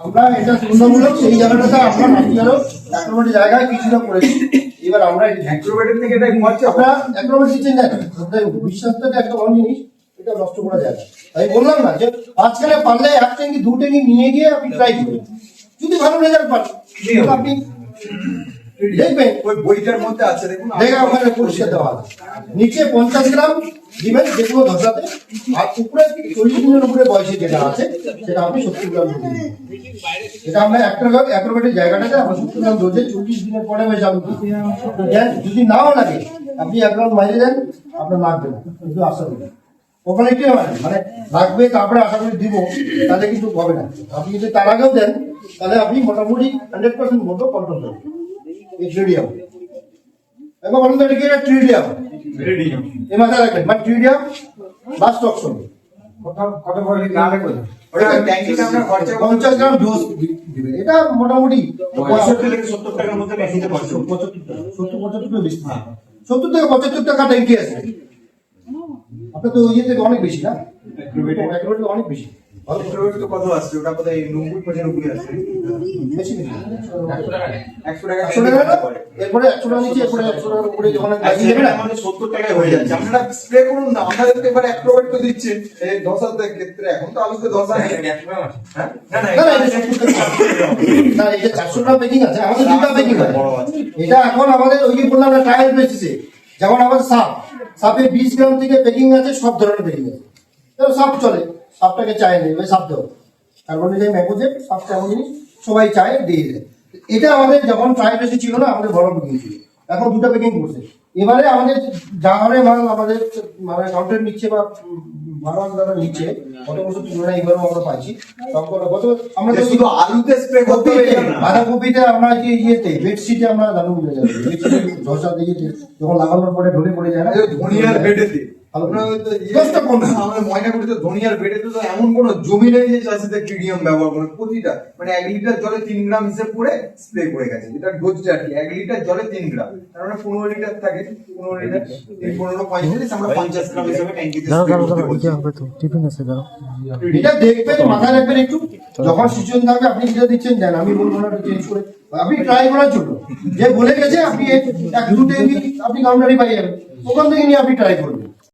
আমরা এটা সুন্দরমূলক সেই জায়গাটাতে আমরা নাচিয়ারও অ্যাক্রোবেট জায়গায় কিছুটা করেছি। এবার আমরা অ্যাক্রোবেটের থেকে এটা খরচা আপনারা অ্যাক্রোবেট দিচ্ছেন না, বিশ্বাসটাকে একটা বড় জিনিস, এটা নষ্ট করা যায় না। তাই বললাম না যে মাঝখানে পারলে এক ট্যাঙ্কি দু ট্যাঙ্কি নিয়ে গিয়ে আপনি ট্রাই করবেন, যদি ভালো রেজাল্ট পান আপনি দেখবেন ওই বইটার মধ্যে আছে দেখুন, দেখা ওখানে পরিষ্কার দেওয়া আছে। নিচে 50 গ্রাম দিবেন যেগুলো ধসাতে, আর উপরে 40 দিনের উপরে বয়সে যেটা আছে সেটা আপনি 70 গ্রাম দিবেন। এটা আমরা অ্যাক্রোবেটের জায়গাটাতে আমরা 70 গ্রাম ধরছে 40 দিনের পরে হয়ে যাবে। যদি নাও লাগে আপনি 1 গ্রাম বাইরে দেন, আপনার লাগবে না, কিন্তু আশা করি ওখানে কি হয় মানে লাগবে, তারপরে আশা করি দিব, তাহলে কিন্তু হবে না। আপনি যদি তার আগেও দেন তাহলে আপনি মোটামুটি 100% মতো কন্ট্রোল করবেন। এই ট্রিডিয়াম এখন বলুন তো এটা কি? এটা ট্রিডিয়াম, এই মাথায় রাখবেন, মানে ট্রিডিয়াম লাস্ট অপশন। কত করে না রাখো ওটা ট্যাঙ্কিতে আমরা খরচা 50 গ্রাম ডোজ দিবেন। এটা মোটামুটি 65 থেকে 70 টাকার মধ্যে ট্যাঙ্কিতে খরচা 75 টাকা, 70-75 টাকা বেশি, 70 থেকে 75 টাকা ট্যাঙ্কি আছে। আপনার তো ইয়ে থেকে অনেক বেশি না, অ্যাক্রোবেট অনেক বেশি। অ্যাক্রোবেট তো কত আসছে? ওটা কোথায় 90-95 আসছে, বেশি বেশি 100 টাকা 100 টাকা না, এরপরে 100 টাকা নিচে, এরপরে 100 টাকার উপরে যখন লাগিয়ে দেবে না আমাদের 70 টাকায় হয়ে যাচ্ছে। আপনারা স্প্রে করুন না, আমাদের তো এবার অ্যাক্রোবেট তো দিচ্ছে এই ধসার ক্ষেত্রে। এখন তো আলুতে ধসা নেই, হ্যাঁ না না না, এটা 70 টাকা না, এটা 400 টাকা প্যাকিং আছে, আমাদের 2 টাকা প্যাকিং আছে। এটা এখন আমাদের ওই যে বললাম না ট্রায়াল বেসিসে, যেমন আমাদের সাপে 20 গ্রাম থেকে প্যাকিং আছে, সব ধরনের প্যাকিং আছে। তাহলে সাপ চলে, সাপটাকে চায় নেই, ওই সাপ দেবো কার্বনিক ম্যাকোজেব, সাপটা এমন জিনিস সবাই চায়, দিয়ে দেয়। এটা আমাদের যখন ট্রায়াল বেসে ছিল না, আমাদের বড় প্যাকিং ছিল, এখন 2টা প্যাকিং করছে। এবারে আমাদের যা হারে মাল আমাদের মানে কাউন্টার নিচ্ছে বা ভাড়া যারা নিচ্ছে, গত বছর তুলনায় এবারও আমরা পাইছি। আমরা তো শুধু আলুতে স্প্রে করতে হবে না, বাঁধাকপিতে আমরা যে ইয়েতে বেডশিটে আমরা দারুণ মিলে যাবে, ধসা দিয়ে যখন লাগানোর পরে ঢলে পড়ে যায় না, ধনিয়ার বেডেতে ধনিয়ার বেডেতে তো এমন কোন জমি নেই যে চাষিদের ট্রিডিয়াম ব্যবহার করে। প্রতিটা মানে 1 লিটার জলে 3 গ্রাম হিসেব করে স্প্রে করে গেছে, যেটা ডোজটা আর কি। 1 লিটার জলে 3 গ্রাম, তার মানে 15 লিটার থাকে, 15 লিটার 15-45 আমরা 50 গ্রাম হিসেবে ট্যাঙ্কিতে স্প্রে করতে বলছি। এটা দেখবেন, মাথায় রাখবেন একটু, যখন সিচুয়েশন থাকবে আপনি যেটা দিচ্ছেন দেন, আমি বলবো না চেঞ্জ করে, আপনি ট্রাই করার জন্য যে বলে গেছে আপনি 1-2 ট্যাঙ্কি আপনি কাউন্টারে পাই যাবেন, ওখান থেকে নিয়ে আপনি ট্রাই করবেন।